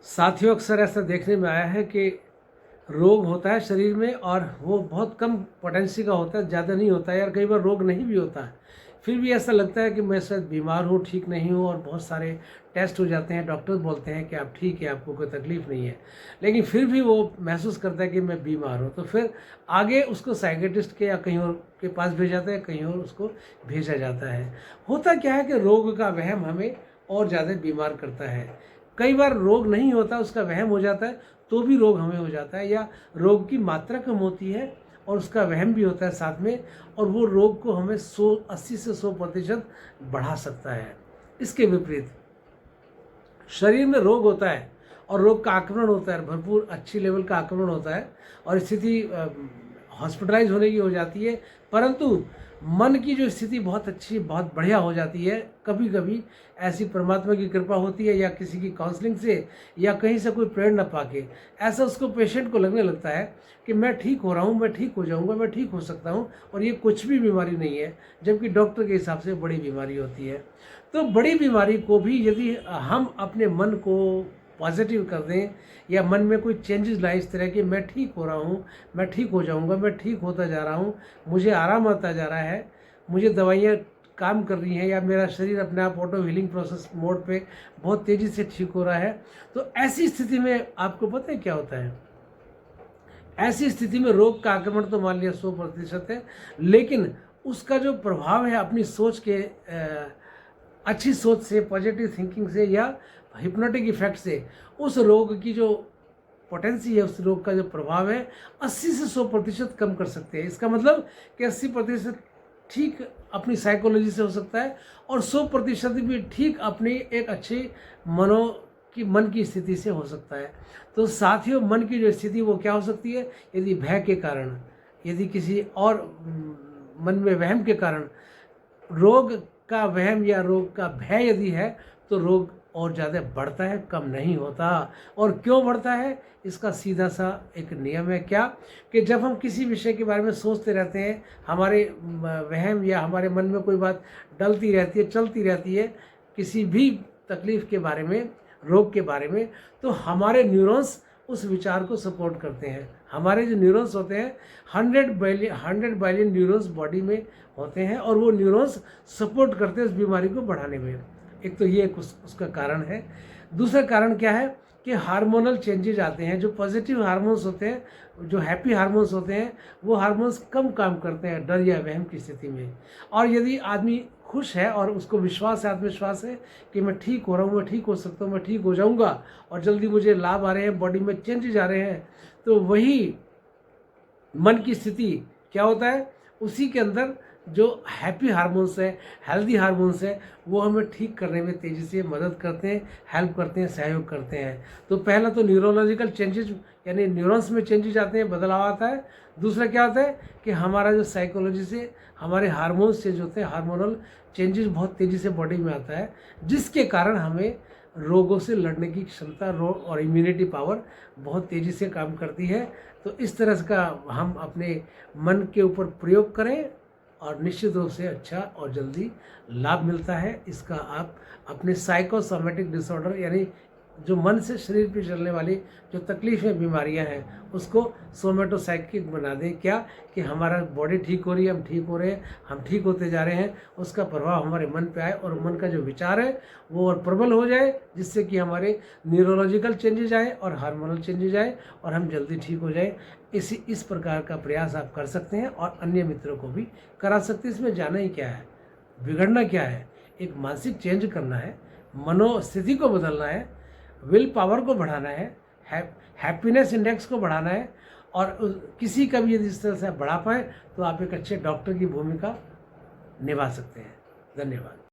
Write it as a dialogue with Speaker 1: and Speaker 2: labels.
Speaker 1: साथियों, अक्सर ऐसा देखने में आया है कि रोग होता है शरीर में और वो बहुत कम पोटेंसी का होता है, ज़्यादा नहीं होता है, यार कई बार रोग नहीं भी होता है। फिर भी ऐसा लगता है कि मैं शायद बीमार हूँ, ठीक नहीं हूँ, और बहुत सारे टेस्ट हो जाते हैं, डॉक्टर बोलते हैं कि आप ठीक है, आपको कोई तकलीफ़ नहीं है, लेकिन फिर भी वो महसूस करता है कि मैं बीमार हूँ। तो फिर आगे उसको साइकेट्रिस्ट के या कहीं और के पास भेजा जाता है, कहीं और उसको भेजा जाता है। होता क्या है कि रोग का वहम हमें और ज़्यादा बीमार करता है। कई बार रोग नहीं होता, उसका वहम हो जाता है तो भी रोग हमें हो जाता है, या रोग की मात्रा कम होती है और उसका वहम भी होता है साथ में, और वो रोग को हमें 80 से 100% बढ़ा सकता है। इसके विपरीत शरीर में रोग होता है और रोग का आक्रमण होता है, भरपूर अच्छी लेवल का आक्रमण होता है और स्थिति हॉस्पिटलाइज होने की हो जाती है, परंतु मन की जो स्थिति बहुत अच्छी, बहुत बढ़िया हो जाती है। कभी कभी ऐसी परमात्मा की कृपा होती है या किसी की काउंसलिंग से या कहीं से कोई प्रेरणा पाके ऐसा उसको पेशेंट को लगने लगता है कि मैं ठीक हो रहा हूँ, मैं ठीक हो जाऊँगा, मैं ठीक हो सकता हूँ और ये कुछ भी बीमारी नहीं है, जबकि डॉक्टर के हिसाब से बड़ी बीमारी होती है। तो बड़ी बीमारी को भी यदि हम अपने मन को पॉजिटिव कर दें या मन में कोई चेंजेस लाए इस तरह के, मैं ठीक हो रहा हूँ, मैं ठीक हो जाऊँगा, मैं ठीक होता जा रहा हूँ, मुझे आराम आता जा रहा है, मुझे दवाइयाँ काम कर रही हैं, या मेरा शरीर अपने आप ऑटो हीलिंग प्रोसेस मोड पे बहुत तेज़ी से ठीक हो रहा है, तो ऐसी स्थिति में आपको पता है क्या होता है? ऐसी स्थिति में रोग का आक्रमण तो मान लिया 100% है, लेकिन उसका जो प्रभाव है अपनी सोच के अच्छी सोच से, पॉजिटिव थिंकिंग से या हिप्नोटिक इफेक्ट से उस रोग की जो पोटेंसी है, उस रोग का जो प्रभाव है 80 से 100% कम कर सकते हैं। इसका मतलब कि 80% ठीक अपनी साइकोलॉजी से हो सकता है और 100% भी ठीक अपनी एक अच्छी मन की स्थिति से हो सकता है। तो साथियों, मन की जो स्थिति वो क्या हो सकती है? यदि भय के कारण, यदि किसी और मन में वहम के कारण, रोग का वहम या रोग का भय यदि है, तो रोग और ज़्यादा बढ़ता है, कम नहीं होता। और क्यों बढ़ता है? इसका सीधा सा एक नियम है, क्या कि जब हम किसी विषय के बारे में सोचते रहते हैं, हमारे वहम या हमारे मन में कोई बात डलती रहती है, चलती रहती है किसी भी तकलीफ़ के बारे में, रोग के बारे में, तो हमारे न्यूरॉन्स उस विचार को सपोर्ट करते हैं। हमारे जो न्यूरॉन्स होते हैं 100 बाइलियन न्यूरॉन्स बॉडी में होते हैं और वो न्यूरॉन्स सपोर्ट करते हैं उस बीमारी को बढ़ाने में। एक तो ये उसका कारण है। दूसरा कारण क्या है कि हार्मोनल चेंजेज आते हैं। जो पॉजिटिव हार्मोन्स होते हैं, जो हैप्पी हार्मोन्स होते हैं, वो हार्मोन्स कम काम करते हैं डर या वहम की स्थिति में। और यदि आदमी खुश है और उसको विश्वास है, आत्मविश्वास है कि मैं ठीक हो रहा हूँ, मैं ठीक हो सकता हूँ, मैं ठीक हो जाऊँगा और जल्दी मुझे लाभ आ रहे हैं, बॉडी में चेंजेज आ रहे हैं, तो वही मन की स्थिति क्या होता है, उसी के अंदर जो हैप्पी हार्मोन्स है, हेल्दी हार्मोन्स है, वो हमें ठीक करने में तेज़ी से मदद करते हैं, हेल्प करते हैं, सहयोग करते हैं। तो पहला तो न्यूरोलॉजिकल चेंजेज, यानी न्यूरॉन्स में चेंजेज आते हैं, बदलाव आता है। दूसरा क्या होता है कि हमारा जो साइकोलॉजी से हमारे हार्मोन्स चेंज होते हैं, हार्मोनल चेंजेस बहुत तेज़ी से बॉडी में आता है, जिसके कारण हमें रोगों से लड़ने की क्षमता, रोग और इम्यूनिटी पावर बहुत तेज़ी से काम करती है। तो इस तरह का हम अपने मन के ऊपर प्रयोग करें और निश्चित रूप से अच्छा और जल्दी लाभ मिलता है। इसका आप अपने साइकोसोमेटिक डिसऑर्डर, यानी जो मन से शरीर पे चलने वाली जो तकलीफ़ें, बीमारियां हैं, उसको सोमेटोसाइकिक बना दें। क्या कि हमारा बॉडी ठीक हो रही है, हम ठीक हो रहे हैं, हम ठीक होते जा रहे हैं, उसका प्रभाव हमारे मन पे आए और मन का जो विचार है वो और प्रबल हो जाए, जिससे कि हमारे न्यूरोलॉजिकल चेंजेज आए और हार्मोनल चेंजेज आए और हम जल्दी ठीक हो जाए। इस प्रकार का प्रयास आप कर सकते हैं और अन्य मित्रों को भी करा सकते हैं। इसमें जाना ही क्या है, बिगड़ना क्या है? एक मानसिक चेंज करना है, मनोस्थिति को बदलना है, विल पावर को बढ़ाना है, हैप्पीनेस इंडेक्स को बढ़ाना है, और किसी का भी यदि इस तरह से बढ़ा पाए तो आप एक अच्छे डॉक्टर की भूमिका निभा सकते हैं। धन्यवाद।